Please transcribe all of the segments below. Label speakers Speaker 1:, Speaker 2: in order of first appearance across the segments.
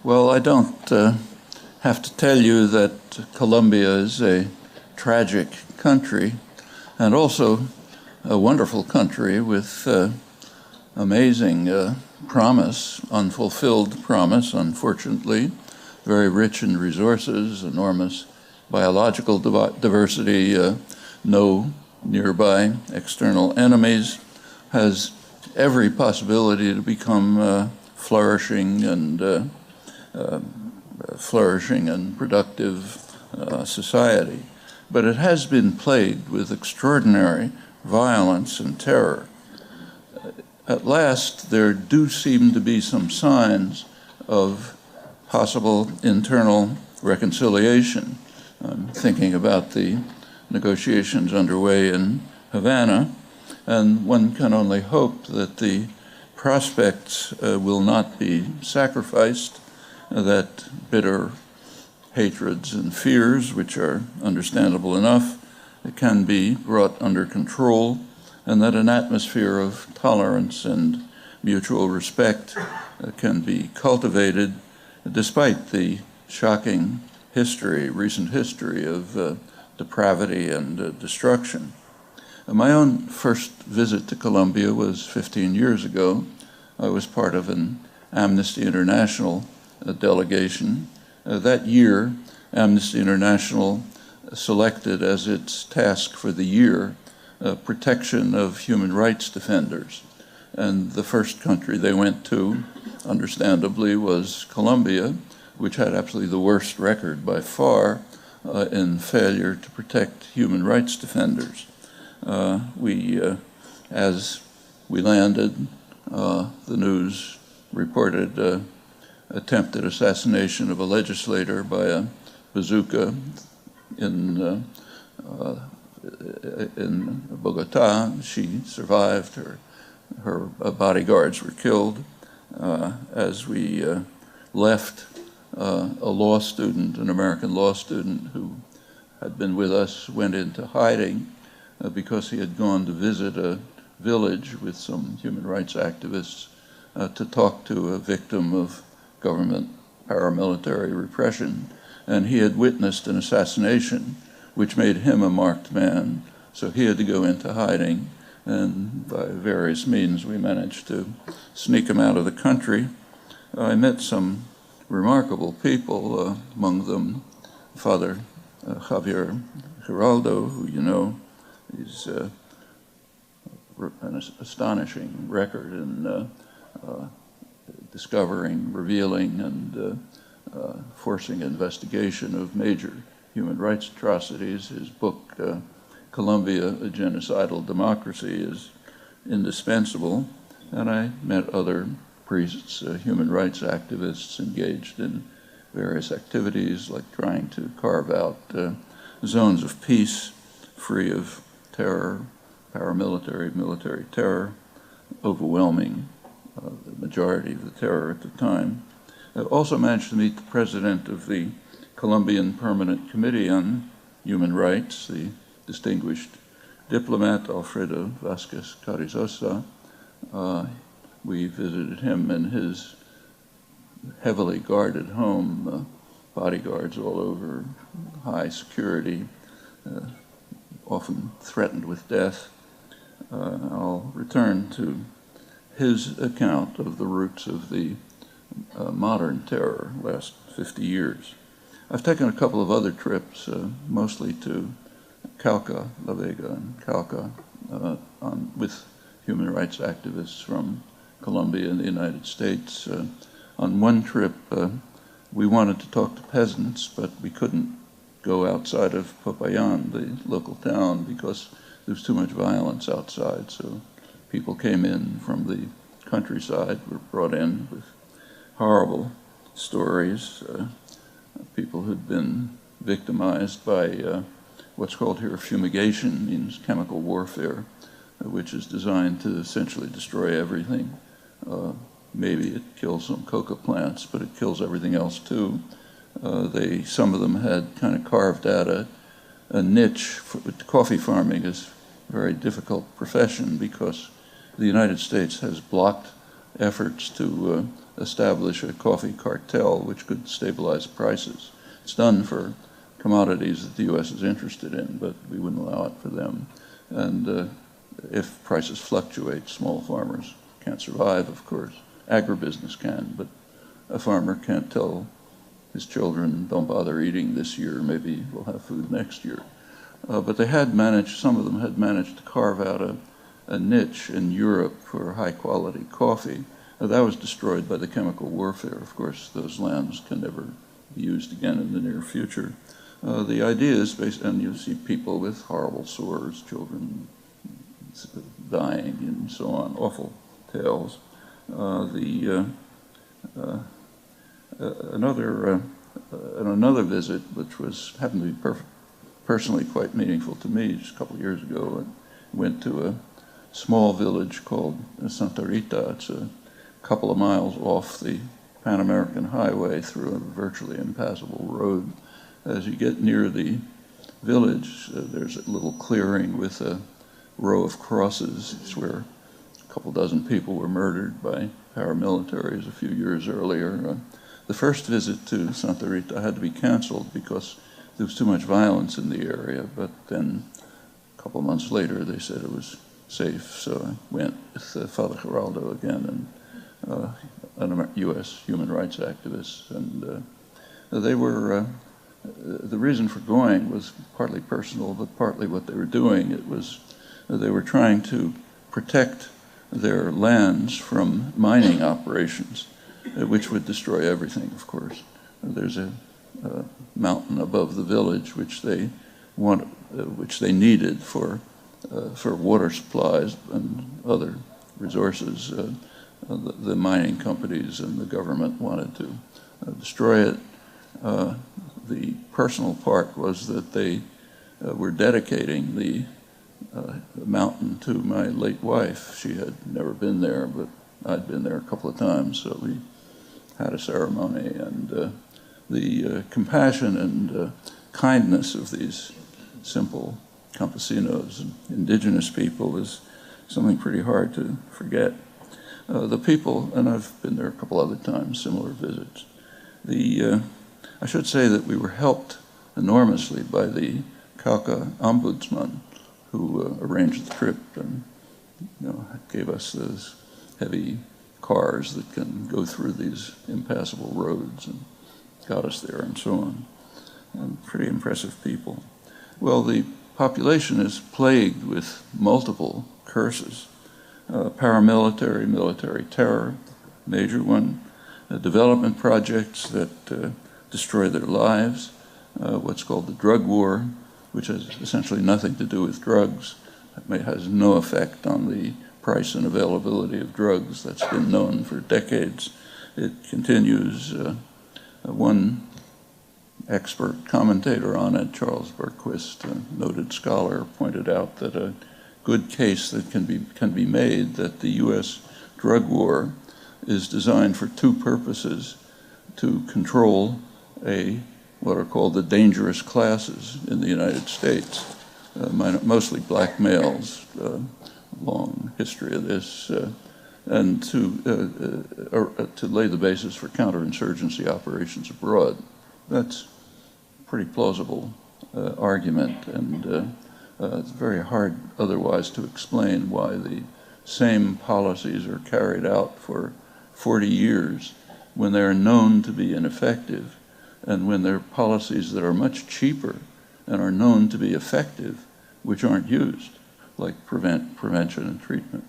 Speaker 1: Well, I don't have to tell you that Colombia is a tragic country and also a wonderful country with amazing promise, unfulfilled promise, unfortunately, very rich in resources, enormous biological diversity, no nearby external enemies, has every possibility to become flourishing and productive society. But it has been plagued with extraordinary violence and terror. At last, there do seem to be some signs of possible internal reconciliation. I'm thinking about the negotiations underway in Havana, and one can only hope that the prospects will not be sacrificed, that bitter hatreds and fears, which are understandable enough, can be brought under control, and that an atmosphere of tolerance and mutual respect can be cultivated despite the shocking recent history of depravity and destruction. My own first visit to Colombia was 15 years ago. I was part of an Amnesty International delegation. That year, Amnesty International selected as its task for the year protection of human rights defenders. And the first country they went to, understandably, was Colombia, which had absolutely the worst record by far in failure to protect human rights defenders. As we landed, the news reported attempted assassination of a legislator by a bazooka in Bogota. She survived. Her bodyguards were killed. As we left, a law student, an American law student who had been with us, went into hiding because he had gone to visit a village with some human rights activists to talk to a victim of government paramilitary repression. And he had witnessed an assassination which made him a marked man. So he had to go into hiding, and by various means we managed to sneak him out of the country. I met some remarkable people, among them Father Javier Giraldo, who you know is an astonishing record in discovering, revealing, and forcing investigation of major human rights atrocities. His book, Colombia, A Genocidal Democracy, is indispensable. And I met other priests, human rights activists engaged in various activities like trying to carve out zones of peace free of terror, paramilitary, military terror, overwhelming the majority of the terror at the time. I also managed to meet the president of the Colombian Permanent Committee on Human Rights, the distinguished diplomat Alfredo Vázquez Carrizosa. We visited him in his heavily guarded home, bodyguards all over, high security, often threatened with death. I'll return to his account of the roots of the modern terror last 50 years. I've taken a couple of other trips, mostly to Cauca, La Vega and Cauca, with human rights activists from Colombia and the United States. On one trip, we wanted to talk to peasants, but we couldn't go outside of Popayan, the local town, because there was too much violence outside. So people came in from the countryside, were brought in with horrible stories. People who'd been victimized by what's called here fumigation, means chemical warfare, which is designed to essentially destroy everything. Maybe it kills some coca plants, but it kills everything else too. Some of them had kind of carved out a niche. Coffee farming is a very difficult profession because the United States has blocked efforts to establish a coffee cartel which could stabilize prices. It's done for commodities that the U.S. is interested in, but we wouldn't allow it for them. And if prices fluctuate, small farmers can't survive, of course. Agribusiness can, but a farmer can't tell his children, don't bother eating this year, maybe we'll have food next year. But they had managed, some of them had managed to carve out a niche in Europe for high-quality coffee. That was destroyed by the chemical warfare. Of course, those lands can never be used again in the near future. The idea is based, and you see people with horrible sores, children dying, and so on, awful tales. Another visit, which happened to be personally quite meaningful to me, just a couple of years ago, I went to a small village called Santa Rita. It's a couple of miles off the Pan American Highway through a virtually impassable road. As you get near the village, there's a little clearing with a row of crosses. It's where a couple dozen people were murdered by paramilitaries a few years earlier. The first visit to Santa Rita had to be canceled because there was too much violence in the area, but then a couple months later they said it was safe, so I went with Father Geraldo again and a U.S. human rights activist, and they were, the reason for going was partly personal, but partly what they were doing. It was, they were trying to protect their lands from mining operations, which would destroy everything, of course. There's a mountain above the village which they needed for water supplies and other resources. The mining companies and the government wanted to destroy it. The personal part was that they were dedicating the mountain to my late wife. She had never been there, but I'd been there a couple of times, so we had a ceremony. And the compassion and kindness of these simple campesinos and indigenous people is something pretty hard to forget. The people, and I've been there a couple other times, similar visits. I should say that we were helped enormously by the Cauca ombudsman who arranged the trip and gave us those heavy cars that can go through these impassable roads and got us there and so on. And pretty impressive people. Well, the population is plagued with multiple curses. Paramilitary, military terror, major one. Development projects that destroy their lives. What's called the drug war, which has essentially nothing to do with drugs. It has no effect on the price and availability of drugs. That's been known for decades. It continues. One expert commentator on it, Charles Berquist, a noted scholar, pointed out that a good case that can be made that the U.S. drug war is designed for two purposes: to control what are called the dangerous classes in the United States, mostly black males, long history of this, and to lay the basis for counterinsurgency operations abroad. That's a pretty plausible argument, and it's very hard otherwise to explain why the same policies are carried out for 40 years when they're known to be ineffective, and when there are policies that are much cheaper and are known to be effective, which aren't used, like prevention and treatment.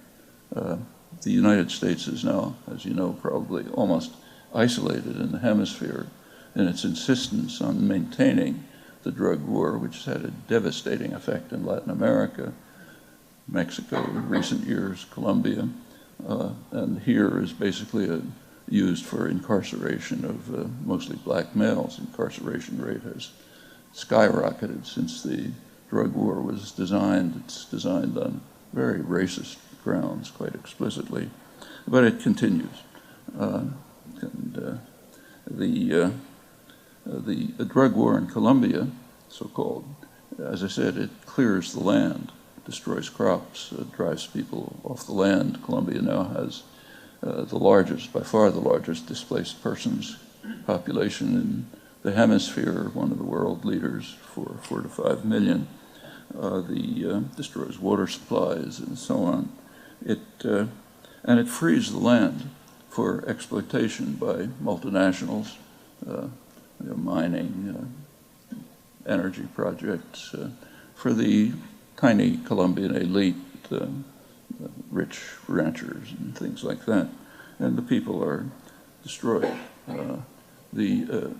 Speaker 1: The United States is now, as you know, probably almost isolated in the hemisphere in its insistence on maintaining the drug war, which has had a devastating effect in Latin America, Mexico in recent years, Colombia, and here is basically used for incarceration of mostly black males. Incarceration rate has skyrocketed since the drug war was designed. It's designed on very racist grounds, quite explicitly, but it continues. The drug war in Colombia, so-called, as I said, it clears the land, destroys crops, drives people off the land. Colombia now has by far the largest displaced persons population in the hemisphere, one of the world leaders for 4 to 5 million. Destroys water supplies and so on. And it frees the land for exploitation by multinationals, mining, energy projects, for the tiny Colombian elite, rich ranchers and things like that. And the people are destroyed. The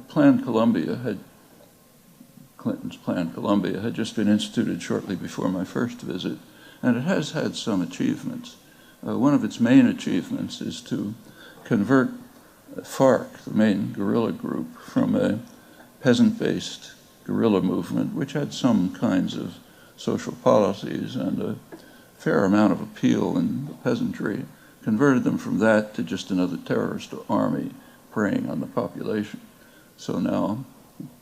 Speaker 1: Plan Colombia Clinton's Plan Colombia had just been instituted shortly before my first visit, and it has had some achievements. One of its main achievements is to convert FARC, the main guerrilla group, from a peasant-based guerrilla movement, which had some kinds of social policies and a fair amount of appeal in the peasantry, converted them from that to just another terrorist army preying on the population. So now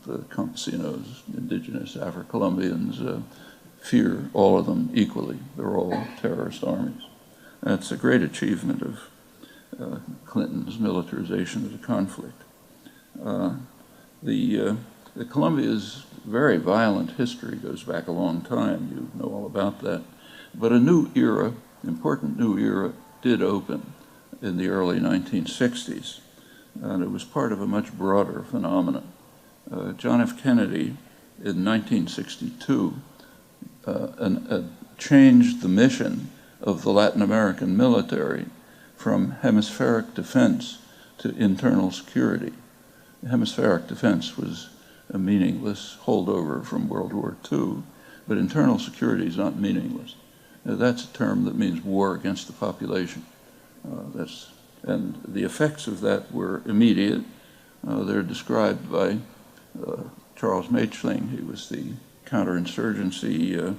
Speaker 1: the campesinos, indigenous Afro-Colombians, fear all of them equally. They're all terrorist armies. That's a great achievement of Clinton's militarization of the conflict. Colombia's very violent history goes back a long time. You know all about that. But a new era, important new era, did open in the early 1960s, and it was part of a much broader phenomenon. John F. Kennedy, in 1962, changed the mission of the Latin American military from hemispheric defense to internal security. Hemispheric defense was a meaningless holdover from World War II, but internal security is not meaningless. That's a term that means war against the population. And the effects of that were immediate. They're described by Charles Machling. He was the counterinsurgency,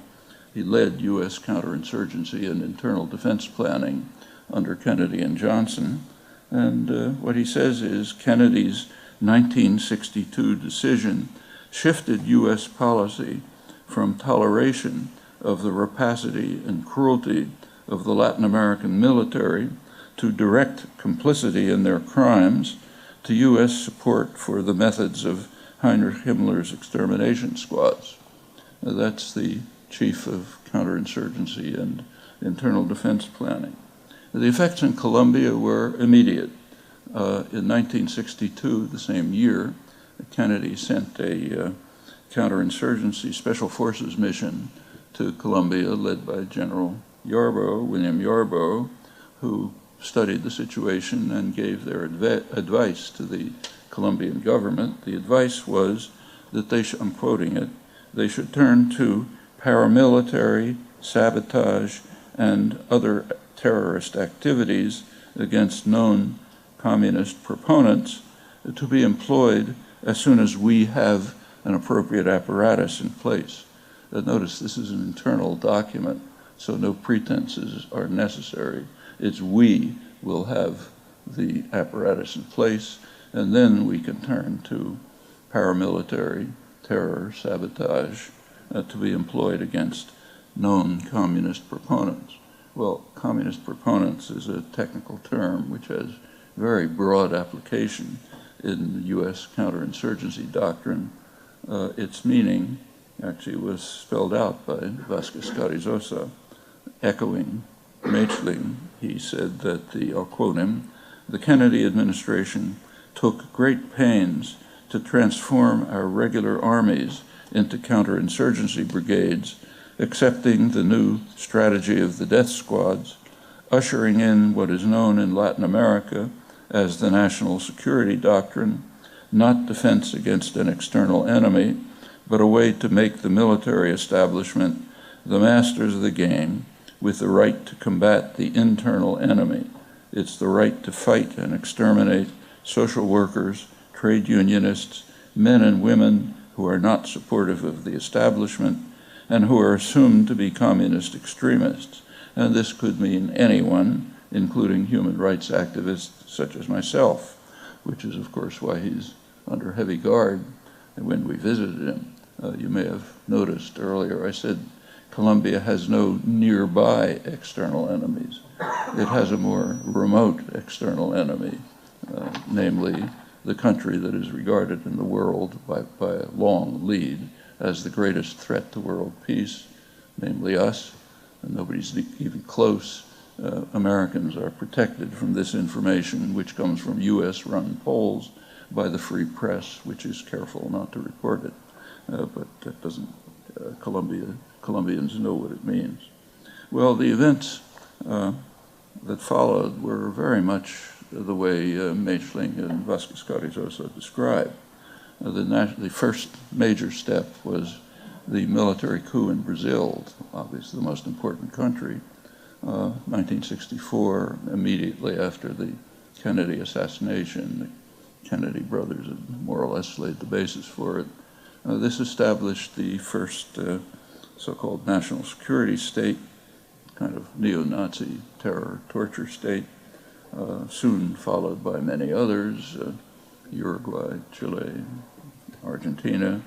Speaker 1: he led U.S. counterinsurgency and internal defense planning under Kennedy and Johnson. And what he says is Kennedy's 1962 decision shifted U.S. policy from toleration of the rapacity and cruelty of the Latin American military to direct complicity in their crimes, to U.S. support for the methods of Heinrich Himmler's extermination squads. That's the chief of counterinsurgency and internal defense planning. The effects in Colombia were immediate. In 1962, the same year, Kennedy sent a counterinsurgency special forces mission to Colombia led by General William Yarbo, who studied the situation and gave their advice to the Colombian government. The advice was that I'm quoting it, they should turn to paramilitary, sabotage, and other terrorist activities against known communist proponents to be employed as soon as we have an appropriate apparatus in place. Notice this is an internal document, so no pretenses are necessary. It's we will have the apparatus in place, and then we can turn to paramilitary, terror, sabotage, to be employed against known communist proponents. Well, communist proponents is a technical term which has very broad application in the U.S. counterinsurgency doctrine. Its meaning actually was spelled out by Vasquez Carrizosa, echoing Machling. He said that I'll quote him, the Kennedy administration took great pains to transform our regular armies into counterinsurgency brigades, accepting the new strategy of the death squads, ushering in what is known in Latin America as the national security doctrine, not defense against an external enemy, but a way to make the military establishment the masters of the game with the right to combat the internal enemy. It's the right to fight and exterminate social workers, trade unionists, men and women who are not supportive of the establishment and who are assumed to be communist extremists. And this could mean anyone, including human rights activists such as myself, which is, of course, why he's under heavy guard when we visited him. You may have noticed earlier I said Colombia has no nearby external enemies. It has a more remote external enemy, namely the country that is regarded in the world by a long lead as the greatest threat to world peace, namely us, and nobody's even close. Americans are protected from this information, which comes from US-run polls by the free press, which is careful not to report it. But that doesn't, Colombians know what it means. Well, the events that followed were very much the way Maechling and Vasquez Carrizosa described. The first major step was the military coup in Brazil, obviously the most important country, 1964, immediately after the Kennedy assassination. The Kennedy brothers had more or less laid the basis for it. This established the first so-called national security state, kind of neo-Nazi terror torture state, soon followed by many others, Uruguay, Chile, Argentina,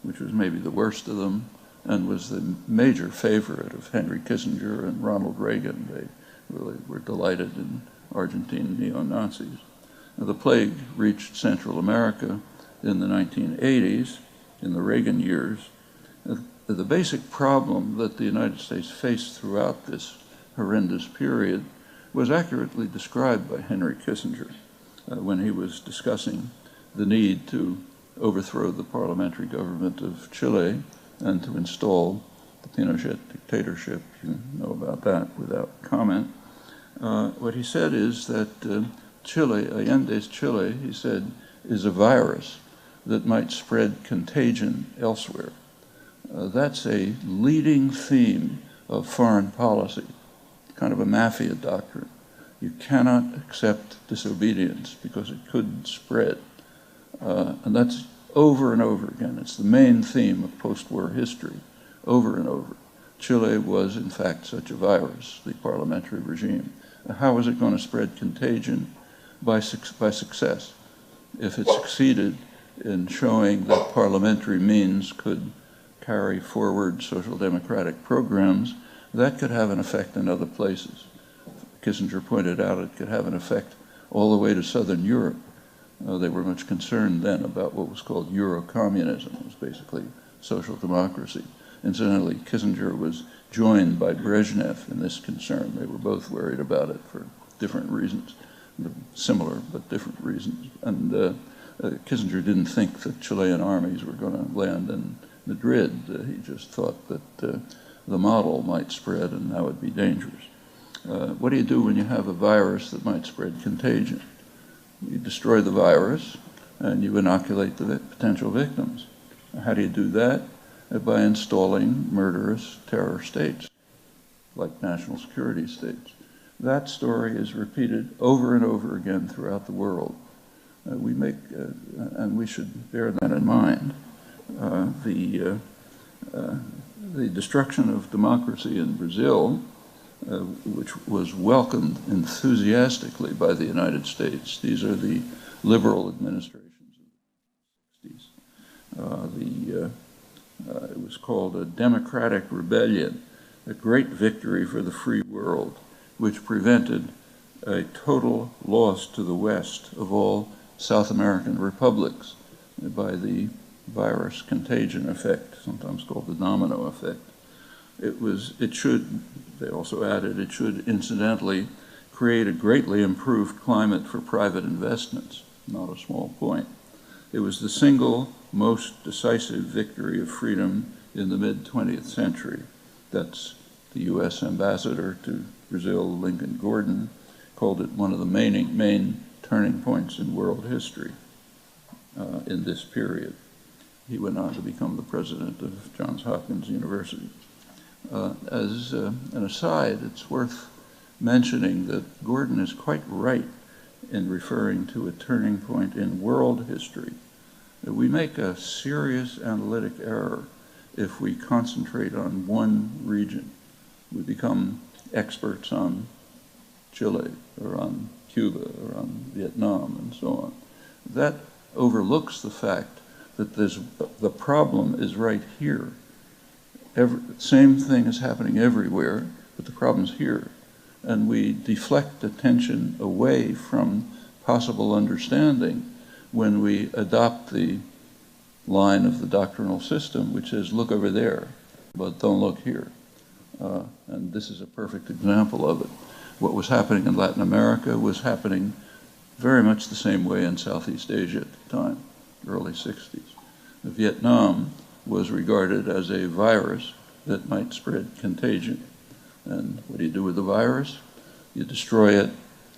Speaker 1: which was maybe the worst of them, and was the major favorite of Henry Kissinger and Ronald Reagan. They really were delighted in Argentine neo-Nazis. The plague reached Central America in the 1980s, in the Reagan years. The basic problem that the United States faced throughout this horrendous period was accurately described by Henry Kissinger when he was discussing the need to overthrow the parliamentary government of Chile and to install the Pinochet dictatorship. You know about that without comment. What he said is that Chile, Allende's Chile, he said, is a virus that might spread contagion elsewhere. That's a leading theme of foreign policy, kind of a mafia doctrine. You cannot accept disobedience because it could spread. And that's over and over again. It's the main theme of post-war history, over and over. Chile was, in fact, such a virus, the parliamentary regime. How was it going to spread contagion? By success. If it succeeded in showing that parliamentary means could carry forward social democratic programs, that could have an effect in other places. Kissinger pointed out it could have an effect all the way to Southern Europe. They were much concerned then about what was called Euro-communism. It was basically social democracy. Incidentally, Kissinger was joined by Brezhnev in this concern. They were both worried about it for different reasons, similar but different reasons. And Kissinger didn't think that Chilean armies were going to land in Madrid. He just thought that the model might spread and that would be dangerous. What do you do when you have a virus that might spread contagion? You destroy the virus and you inoculate the potential victims. How do you do that? By installing murderous terror states, like national security states. That story is repeated over and over again throughout the world. And we should bear that in mind. The destruction of democracy in Brazil, which was welcomed enthusiastically by the United States. These are the liberal administrations of the 60s. It was called a democratic rebellion, a great victory for the free world, which prevented a total loss to the West of all South American republics by the virus contagion effect, sometimes called the domino effect. They also added, it should incidentally create a greatly improved climate for private investments, not a small point. It was the single most decisive victory of freedom in the mid-20th century. That's the US ambassador to Brazil, Lincoln Gordon, called it one of the main turning points in world history in this period. He went on to become the president of Johns Hopkins University. As an aside, it's worth mentioning that Gordon is quite right in referring to a turning point in world history. We make a serious analytic error if we concentrate on one region. We become experts on Chile or on Cuba or on Vietnam and so on. That overlooks the fact that the problem is right here. same thing is happening everywhere, but the problem's here. And we deflect attention away from possible understanding when we adopt the line of the doctrinal system, which says, look over there, but don't look here. And this is a perfect example of it. What was happening in Latin America was happening very much the same way in Southeast Asia at the time, early 60s. Vietnam was regarded as a virus that might spread contagion. And what do you do with the virus? You destroy it,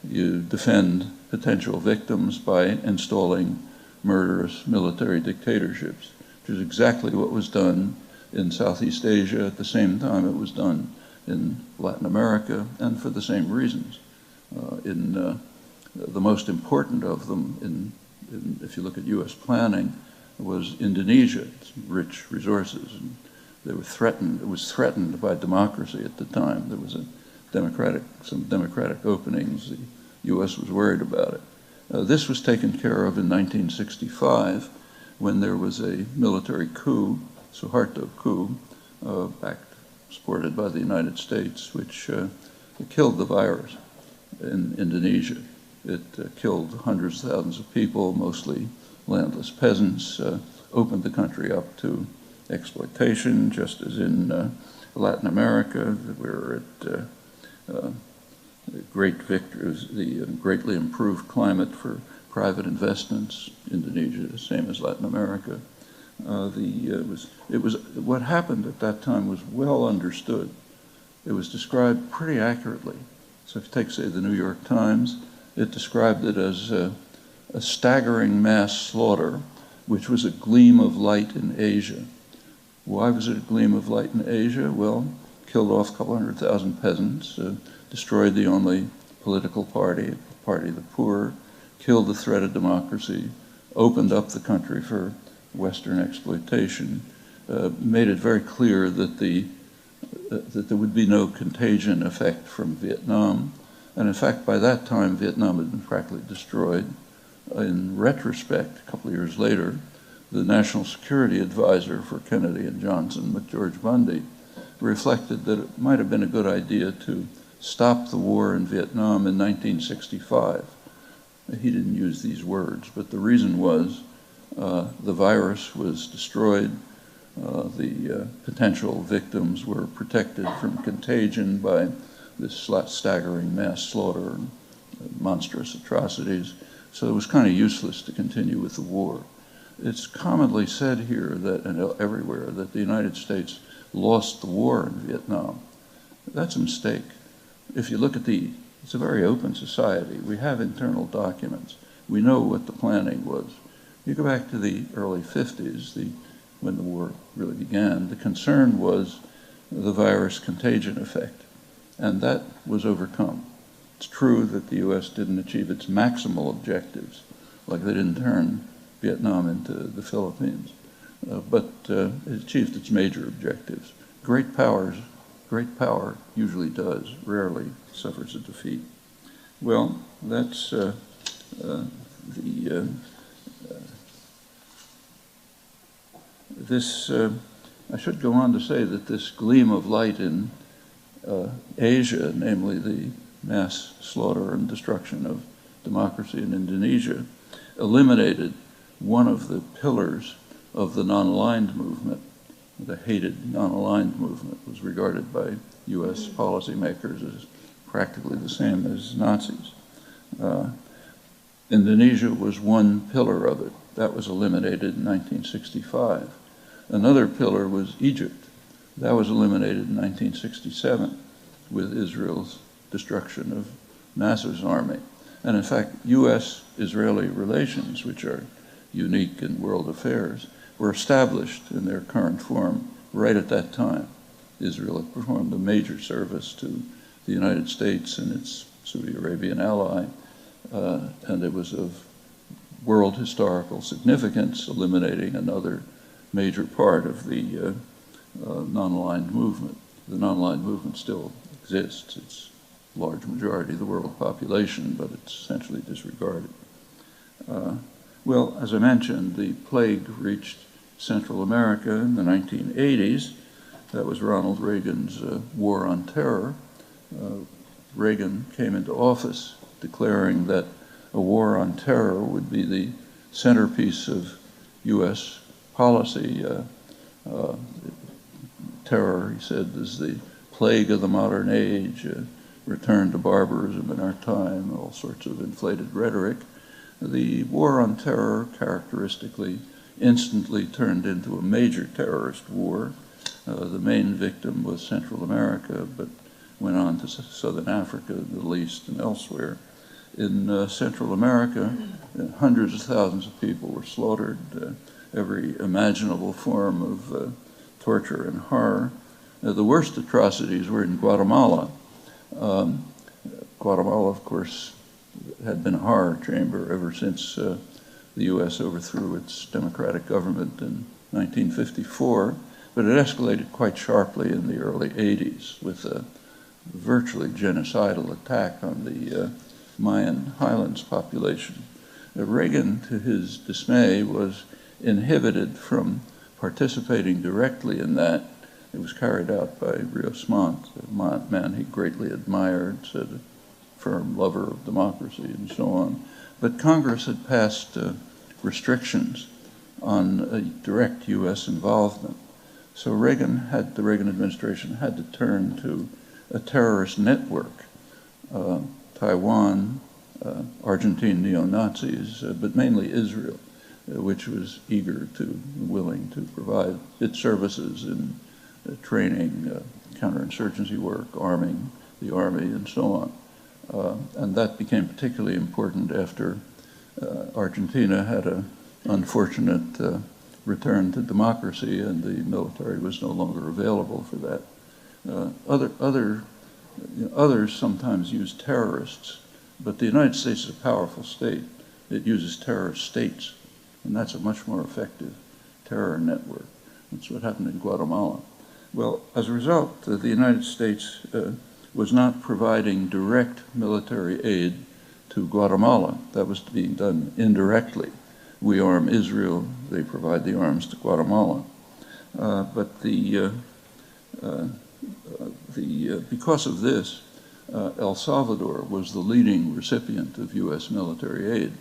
Speaker 1: you defend potential victims by installing murderous military dictatorships, which is exactly what was done in Southeast Asia at the same time it was done in Latin America, and for the same reasons. The most important of them, if you look at U.S. planning, was Indonesia. It's rich resources, and they were threatened. It was threatened by democracy at the time. There was some democratic openings. The U.S. was worried about it. This was taken care of in 1965 when there was a military coup, Suharto coup, supported by the United States, which killed the virus in Indonesia. It killed hundreds of thousands of people, mostly landless peasants, opened the country up to exploitation, just as in Latin America, where great victories, the greatly improved climate for private investments. Indonesia, the same as Latin America. What happened at that time was well understood. It was described pretty accurately. So if you take, say, the New York Times, it described it as a staggering mass slaughter, which was a gleam of light in Asia. Why was it a gleam of light in Asia? Well, killed off a couple 100,000 peasants, destroyed the only political party, the party of the poor, killed the threat of democracy, opened up the country for Western exploitation, made it very clear that that there would be no contagion effect from Vietnam. And in fact, by that time, Vietnam had been practically destroyed. In retrospect, a couple of years later, the National Security Advisor for Kennedy and Johnson, McGeorge Bundy, reflected that it might have been a good idea to stop the war in Vietnam in 1965. He didn't use these words, but the reason was the virus was destroyed, the potential victims were protected from contagion by this staggering mass slaughter and monstrous atrocities, so it was kind of useless to continue with the war. It's commonly said here that, and everywhere, that the United States lost the war in Vietnam. That's a mistake. If you look at it's a very open society. We have internal documents. We know what the planning was. You go back to the early 50s, when the war really began, the concern was the virus contagion effect, and that was overcome. It's true that the U.S. didn't achieve its maximal objectives, like they didn't turn Vietnam into the Philippines, but it achieved its major objectives. Great power usually does, rarely suffers a defeat. Well, that's I should go on to say that this gleam of light in Asia, namely the mass slaughter and destruction of democracy in Indonesia, eliminated one of the pillars of the non-aligned movement. The hated non-aligned movement was regarded by U.S. policymakers as practically the same as Nazis. Indonesia was one pillar of it. That was eliminated in 1965. Another pillar was Egypt. That was eliminated in 1967 with Israel's destruction of Nasser's army. And in fact, U.S.-Israeli relations, which are unique in world affairs, were established in their current form right at that time. Israel had performed a major service to the United States and its Saudi Arabian ally, and it was of world historical significance, eliminating another major part of the non-aligned movement. The non-aligned movement still exists. It's a large majority of the world population, but it's essentially disregarded. Well, as I mentioned, the plague reached Central America in the 1980s, That was Ronald Reagan's War on Terror. Reagan came into office declaring that a war on terror would be the centerpiece of U.S. policy. Terror, he said, is the plague of the modern age, return to barbarism in our time, all sorts of inflated rhetoric. The war on terror characteristically instantly turned into a major terrorist war. The main victim was Central America, but went on to Southern Africa, the Middle East, and elsewhere. In Central America, hundreds of thousands of people were slaughtered, every imaginable form of torture and horror. The worst atrocities were in Guatemala. Guatemala, of course, had been a horror chamber ever since the U.S. overthrew its democratic government in 1954, but it escalated quite sharply in the early 80s with a virtually genocidal attack on the Mayan highlands population. Reagan, to his dismay, was inhibited from participating directly in that. It was carried out by Rios Montt, a man he greatly admired, said a firm lover of democracy and so on. But Congress had passed restrictions on direct U.S. involvement. So the Reagan administration had to turn to a terrorist network, Taiwan, Argentine neo-Nazis, but mainly Israel, which was willing to provide its services in training, counterinsurgency work, arming the army, and so on. And that became particularly important after Argentina had an unfortunate return to democracy, and the military was no longer available for that. Others sometimes use terrorists, but the United States is a powerful state. It uses terrorist states, and that's a much more effective terror network. That's what happened in Guatemala. Well, as a result, the United States was not providing direct military aid to Guatemala. That was being done indirectly. We arm Israel, they provide the arms to Guatemala. But because of this, El Salvador was the leading recipient of U.S. military aid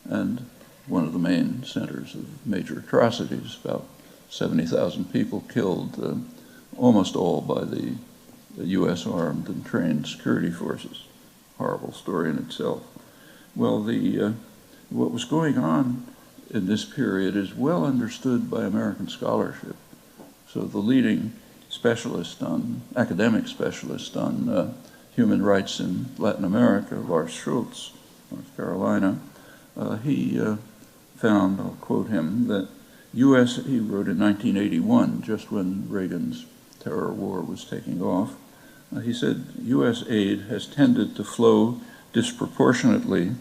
Speaker 1: and one of the main centers of major atrocities. About 70,000 people killed, almost all by the U.S. armed and trained security forces. Horrible story in itself. Well, what was going on in this period is well understood by American scholarship. So the leading academic specialist on human rights in Latin America, Lars Schultz, North Carolina, he found, I'll quote him, that he wrote in 1981, just when Reagan's terror war was taking off, he said, U.S. aid has tended to flow disproportionately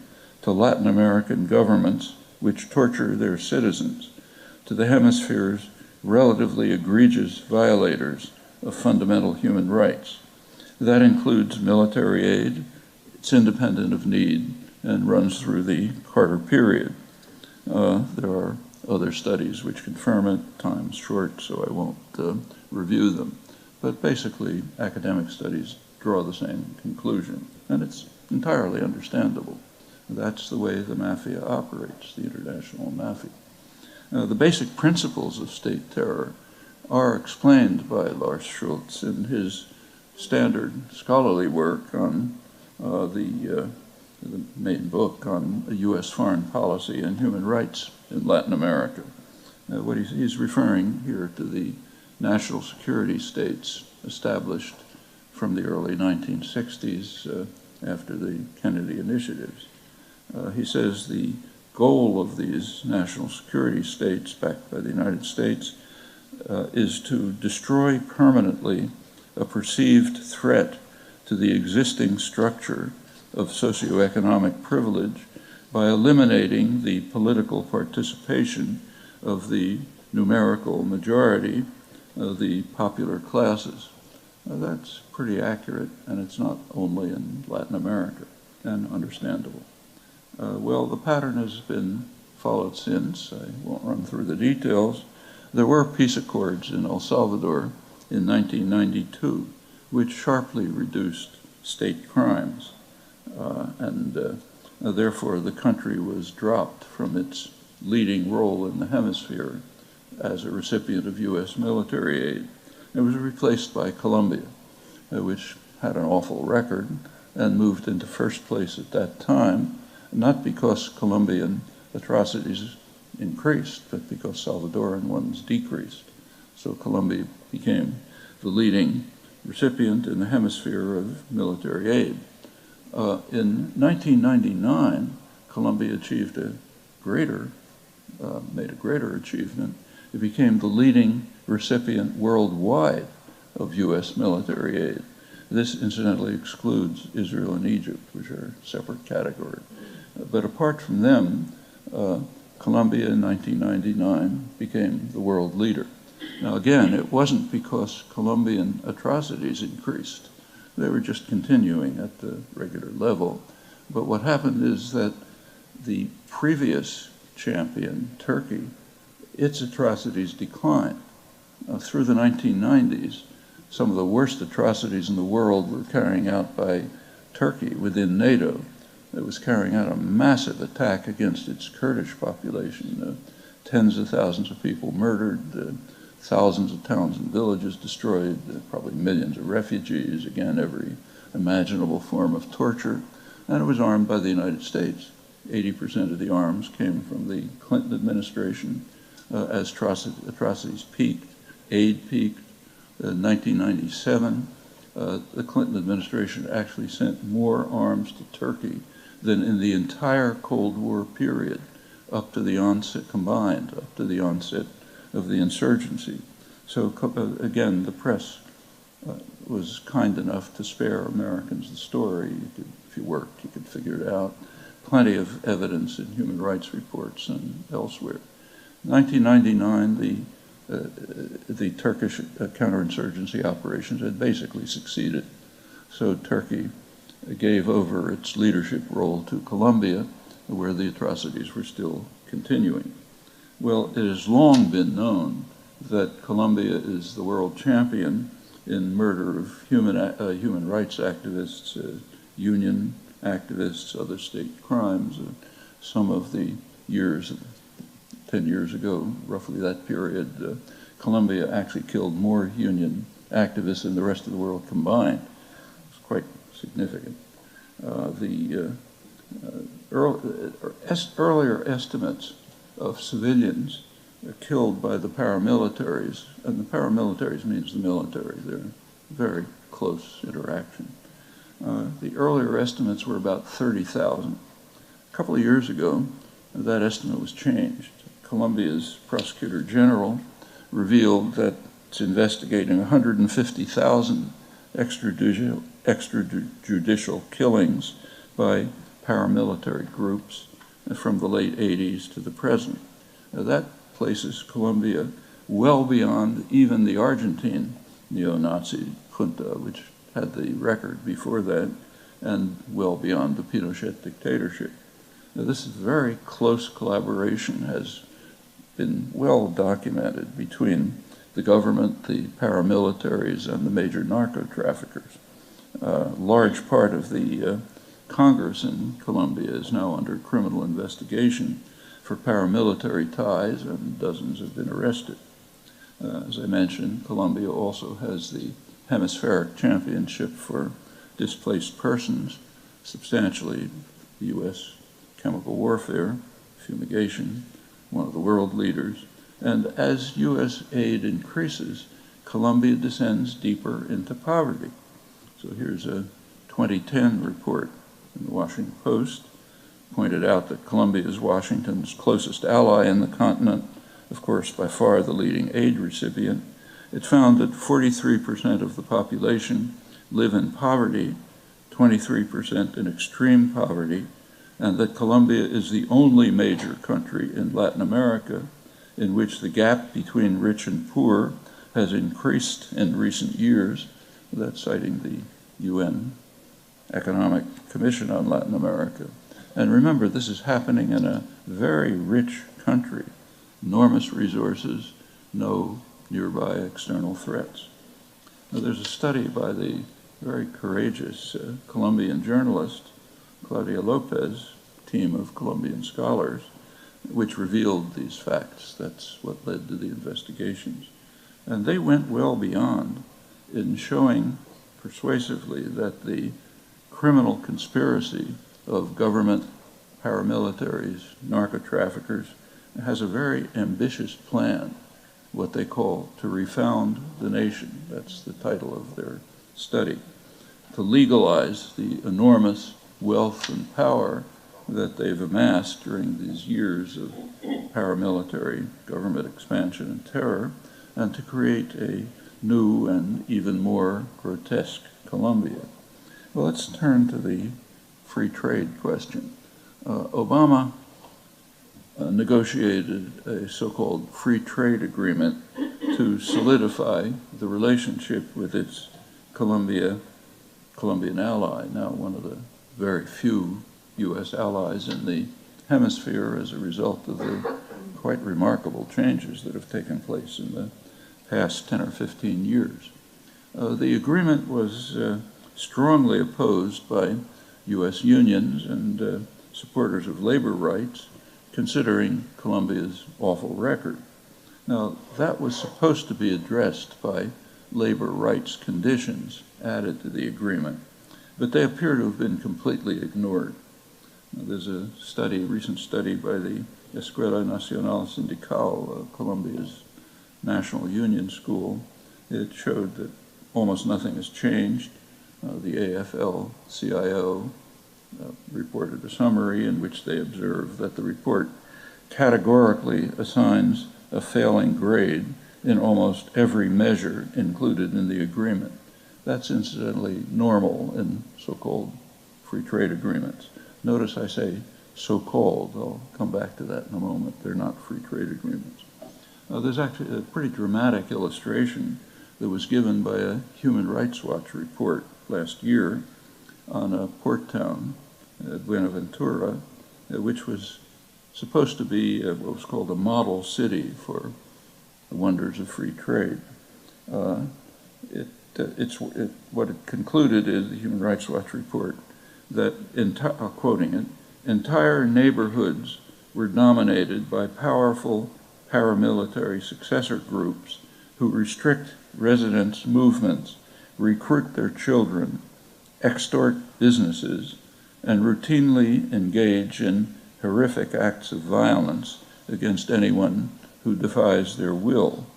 Speaker 1: to Latin American governments which torture their citizens, to the hemisphere's relatively egregious violators of fundamental human rights. That includes military aid. It's independent of need and runs through the Carter period. There are other studies which confirm it. Time's short, so I won't review them. But basically, academic studies draw the same conclusion, and it's entirely understandable. That's the way the mafia operates, the international mafia. The basic principles of state terror are explained by Lars Schultz in his standard scholarly work on the main book on U.S. foreign policy and human rights in Latin America. What he's referring here to the national security states established from the early 1960s after the Kennedy initiatives. He says the goal of these national security states backed by the United States is to destroy permanently a perceived threat to the existing structure of socioeconomic privilege by eliminating the political participation of the numerical majority of the popular classes. That's pretty accurate, and it's not only in Latin America, and understandable. Well, the pattern has been followed since. I won't run through the details. There were peace accords in El Salvador in 1992, which sharply reduced state crimes. Therefore, the country was dropped from its leading role in the hemisphere as a recipient of U.S. military aid. It was replaced by Colombia, which had an awful record and moved into first place at that time, not because Colombian atrocities increased, but because Salvadoran ones decreased. So Colombia became the leading recipient in the hemisphere of military aid. In 1999, Colombia achieved made a greater achievement. It became the leading recipient worldwide of U.S. military aid. This incidentally excludes Israel and Egypt, which are a separate category. But apart from them, Colombia in 1999 became the world leader. Now again, it wasn't because Colombian atrocities increased. They were just continuing at the regular level. But what happened is that the previous champion, Turkey, its atrocities declined. Through the 1990s, some of the worst atrocities in the world were carrying out by Turkey within NATO. It was carrying out a massive attack against its Kurdish population. Tens of thousands of people murdered, thousands of towns and villages destroyed, probably millions of refugees, again, every imaginable form of torture, and it was armed by the United States. 80% of the arms came from the Clinton administration as atrocities peaked. Aid peaked. In 1997, the Clinton administration actually sent more arms to Turkey than in the entire Cold War period, up to the onset, combined, up to the onset of the insurgency. So again, the press was kind enough to spare Americans the story. If you worked, you could figure it out. Plenty of evidence in human rights reports and elsewhere. 1999, the Turkish counterinsurgency operations had basically succeeded. So Turkey gave over its leadership role to Colombia, where the atrocities were still continuing. Well, it has long been known that Colombia is the world champion in murder of human rights activists, union activists, other state crimes. Some of the years, 10 years ago, roughly that period, Colombia actually killed more union activists than the rest of the world combined. It's quite significant. Earlier estimates of civilians killed by the paramilitaries, and the paramilitaries means the military, they're very close interaction. The earlier estimates were about 30,000. A couple of years ago, that estimate was changed. Colombia's Prosecutor General revealed that it's investigating 150,000 extrajudicial killings by paramilitary groups from the late 80s to the present. Now, that places Colombia well beyond even the Argentine neo-Nazi junta, which had the record before that, and well beyond the Pinochet dictatorship. Now, this very close collaboration has been well documented between the government, the paramilitaries, and the major narco-traffickers. Large part of the Congress in Colombia is now under criminal investigation for paramilitary ties, and dozens have been arrested. As I mentioned, Colombia also has the hemispheric championship for displaced persons, substantially the U.S. chemical warfare, fumigation, one of the world leaders. And as U.S. aid increases, Colombia descends deeper into poverty. So here's a 2010 report in the Washington Post, pointed out that Colombia is Washington's closest ally in the continent, of course, by far the leading aid recipient. It found that 43% of the population live in poverty, 23% in extreme poverty, and that Colombia is the only major country in Latin America in which the gap between rich and poor has increased in recent years. That's citing the UN Economic Commission on Latin America. And remember, this is happening in a very rich country, enormous resources, no nearby external threats. Now, there's a study by the very courageous Colombian journalist, Claudia Lopez, team of Colombian scholars, which revealed these facts. That's what led to the investigations. And they went well beyond in showing persuasively that the criminal conspiracy of government, paramilitaries, narco-traffickers has a very ambitious plan, what they call to refound the nation. That's the title of their study. To legalize the enormous wealth and power that they've amassed during these years of paramilitary government expansion and terror, and to create a new and even more grotesque Colombia. Well, let's turn to the free trade question. Obama negotiated a so-called free trade agreement to solidify the relationship with its Colombian ally, now one of the very few U.S. allies in the hemisphere as a result of the quite remarkable changes that have taken place in the past 10 or 15 years. The agreement was strongly opposed by U.S. unions and supporters of labor rights, considering Colombia's awful record. Now, that was supposed to be addressed by labor rights conditions added to the agreement, but they appear to have been completely ignored. Now, there's a recent study by the Escuela Nacional Sindical, Colombia's national union school. It showed that almost nothing has changed. The AFL-CIO reported a summary in which they observed that the report categorically assigns a failing grade in almost every measure included in the agreement. That's incidentally normal in so-called free trade agreements. Notice I say so-called. I'll come back to that in a moment. They're not free trade agreements. There's actually a pretty dramatic illustration that was given by a Human Rights Watch report last year on a port town, Buenaventura, which was supposed to be what was called a model city for the wonders of free trade. What it concluded is the Human Rights Watch report that, quoting it, entire neighborhoods were dominated by powerful paramilitary successor groups who restrict residents' movements, recruit their children, extort businesses, and routinely engage in horrific acts of violence against anyone who defies their will.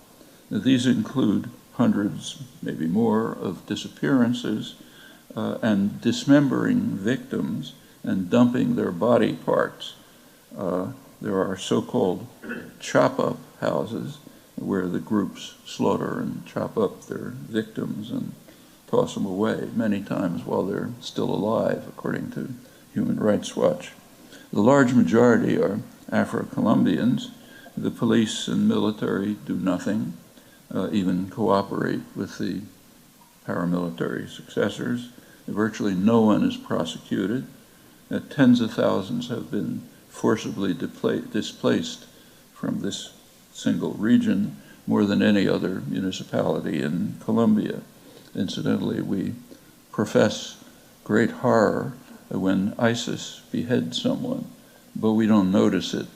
Speaker 1: Now, these include hundreds, maybe more, of disappearances and dismembering victims and dumping their body parts. There are so-called chop-up houses where the groups slaughter and chop up their victims and toss them away, many times while they're still alive, according to Human Rights Watch. The large majority are Afro-Colombians. The police and military do nothing, even cooperate with the paramilitary successors. Virtually no one is prosecuted. Tens of thousands have been forcibly displaced from this single region, more than any other municipality in Colombia. Incidentally, we profess great horror when ISIS beheads someone, but we don't notice it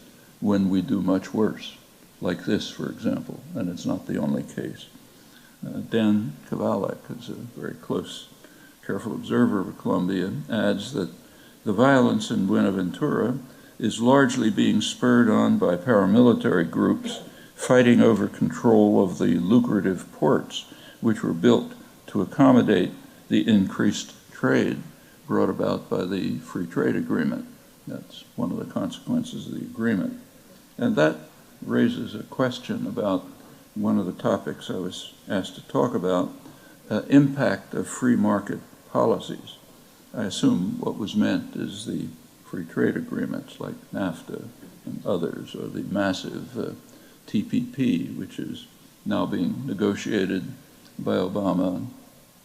Speaker 1: when we do much worse, like this, for example, and it's not the only case. Dan Kavalek, who's a very close, careful observer of Colombia, adds that the violence in Buenaventura is largely being spurred on by paramilitary groups fighting over control of the lucrative ports, which were built to accommodate the increased trade brought about by the free trade agreement. That's one of the consequences of the agreement. And that raises a question about one of the topics I was asked to talk about, impact of free market policies. I assume what was meant is the free trade agreements like NAFTA and others, or the massive TPP, which is now being negotiated by Obama and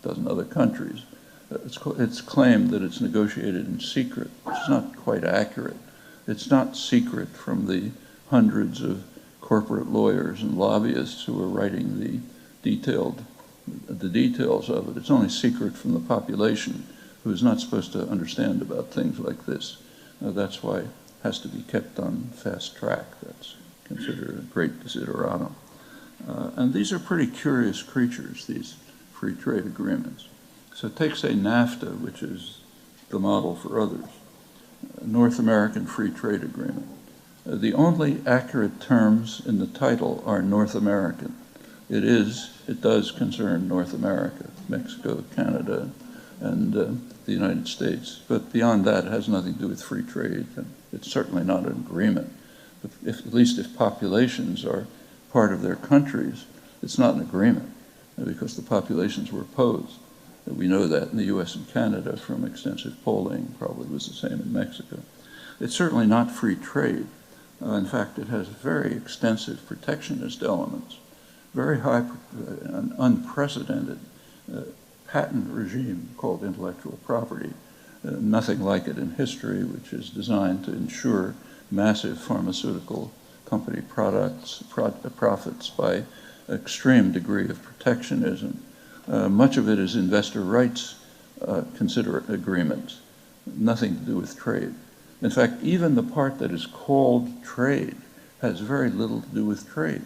Speaker 1: a dozen other countries. It's claimed that it's negotiated in secret, which is not quite accurate. It's not secret from the hundreds of corporate lawyers and lobbyists who are writing the detailed the details of it. It's only secret from the population, who is not supposed to understand about things like this. That's why it has to be kept on fast track. That's considered a great desideratum. And these are pretty curious creatures, these free trade agreements. So take, say, NAFTA, which is the model for others, North American Free Trade Agreement. The only accurate terms in the title are North American. It does concern North America, Mexico, Canada, and the United States. But beyond that, it has nothing to do with free trade. And it's certainly not an agreement. But at least if populations are part of their countries, it's not an agreement, because the populations were opposed. We know that in the US and Canada from extensive polling, probably was the same in Mexico. It's certainly not free trade. In fact, it has very extensive protectionist elements, very high, an unprecedented patent regime called intellectual property, nothing like it in history, which is designed to ensure massive pharmaceutical company profits by extreme degree of protectionism. Much of it is investor rights considerate agreements, nothing to do with trade. In fact, even the part that is called trade has very little to do with trade.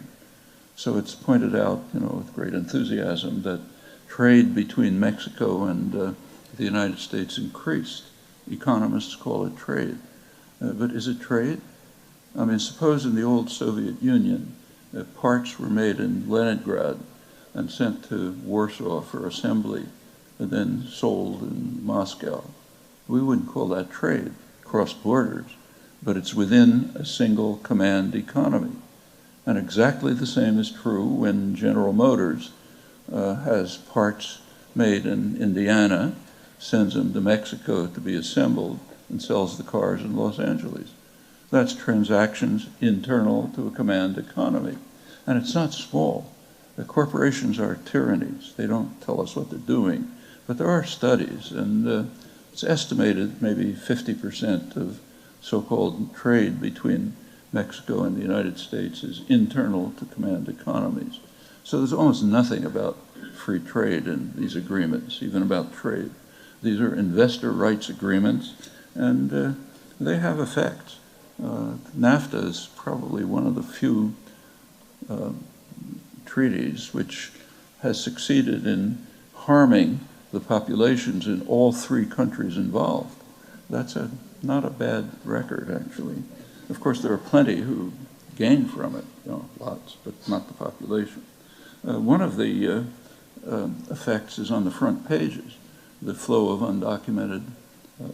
Speaker 1: So it's pointed out, with great enthusiasm, that trade between Mexico and the United States increased. Economists call it trade. But is it trade? I mean, suppose in the old Soviet Union, parts were made in Leningrad and sent to Warsaw for assembly and then sold in Moscow. We wouldn't call that trade, cross borders, but it's within a single command economy. And exactly the same is true when General Motors has parts made in Indiana, sends them to Mexico to be assembled, and sells the cars in Los Angeles. That's transactions internal to a command economy. And it's not small. The corporations are tyrannies. They don't tell us what they're doing. But there are studies, and it's estimated maybe 50% of so-called trade between Mexico and the United States is internal to command economies. So there's almost nothing about free trade in these agreements, even about trade. These are investor rights agreements, and they have effects. NAFTA is probably one of the few treaties which has succeeded in harming the populations in all three countries involved. That's not a bad record, actually. Of course, there are plenty who gain from it, lots, but not the population. One of the effects is on the front pages, the flow of undocumented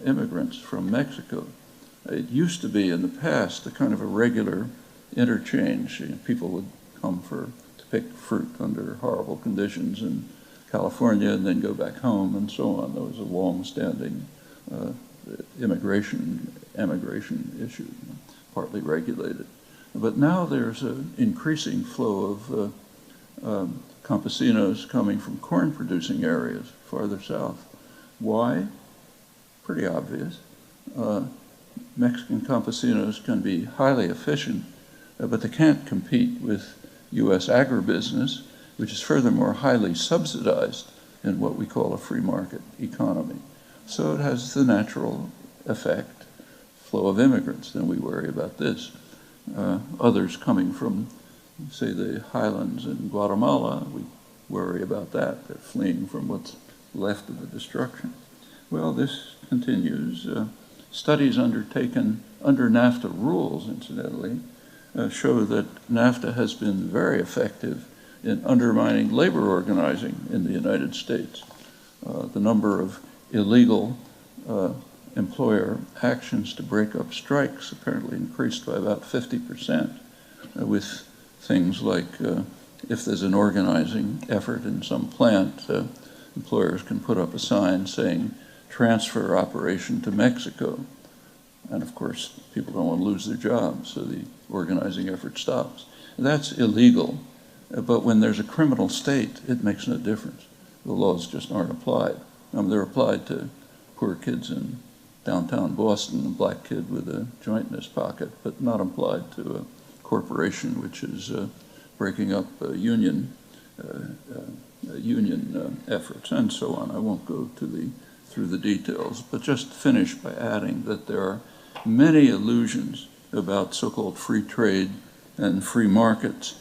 Speaker 1: immigrants from Mexico. It used to be in the past a kind of a regular interchange. People would come to pick fruit under horrible conditions in California and then go back home and so on. There was a long-standing emigration issue, partly regulated. But now there's an increasing flow of campesinos coming from corn-producing areas farther south. Why? Pretty obvious. Mexican campesinos can be highly efficient, but they can't compete with U.S. agribusiness, which is furthermore highly subsidized in what we call a free market economy. So it has the natural effect, flow of immigrants, then we worry about this. Others coming from, say, the highlands in Guatemala, we worry about that. They're fleeing from what's left of the destruction. Well, this continues. Studies undertaken under NAFTA rules, incidentally, show that NAFTA has been very effective in undermining labor organizing in the United States. The number of illegal employer actions to break up strikes apparently increased by about 50%, with things like if there's an organizing effort in some plant, employers can put up a sign saying, transfer operation to Mexico. And of course, people don't want to lose their jobs, so the organizing effort stops. That's illegal, but when there's a criminal state, it makes no difference. The laws just aren't applied. They're applied to poor kids in downtown Boston, a black kid with a joint in his pocket, but not applied to a corporation which is breaking up union union efforts, and so on. I won't go through the details, but just finish by adding that there are many illusions about so-called free trade and free markets,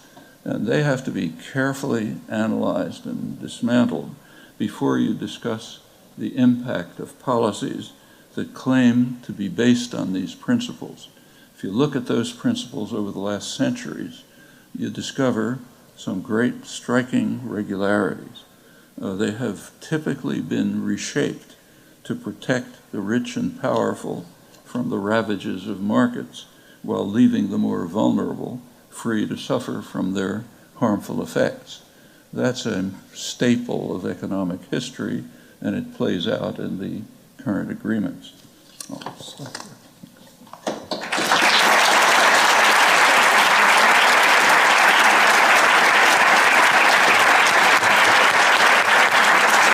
Speaker 1: and they have to be carefully analyzed and dismantled before you discuss the impact of policies that claim to be based on these principles. If you look at those principles over the last centuries, you discover some great striking regularities. They have typically been reshaped to protect the rich and powerful from the ravages of markets, while leaving the more vulnerable free to suffer from their harmful effects. That's a staple of economic history, and it plays out in the current agreements. I'll stop there.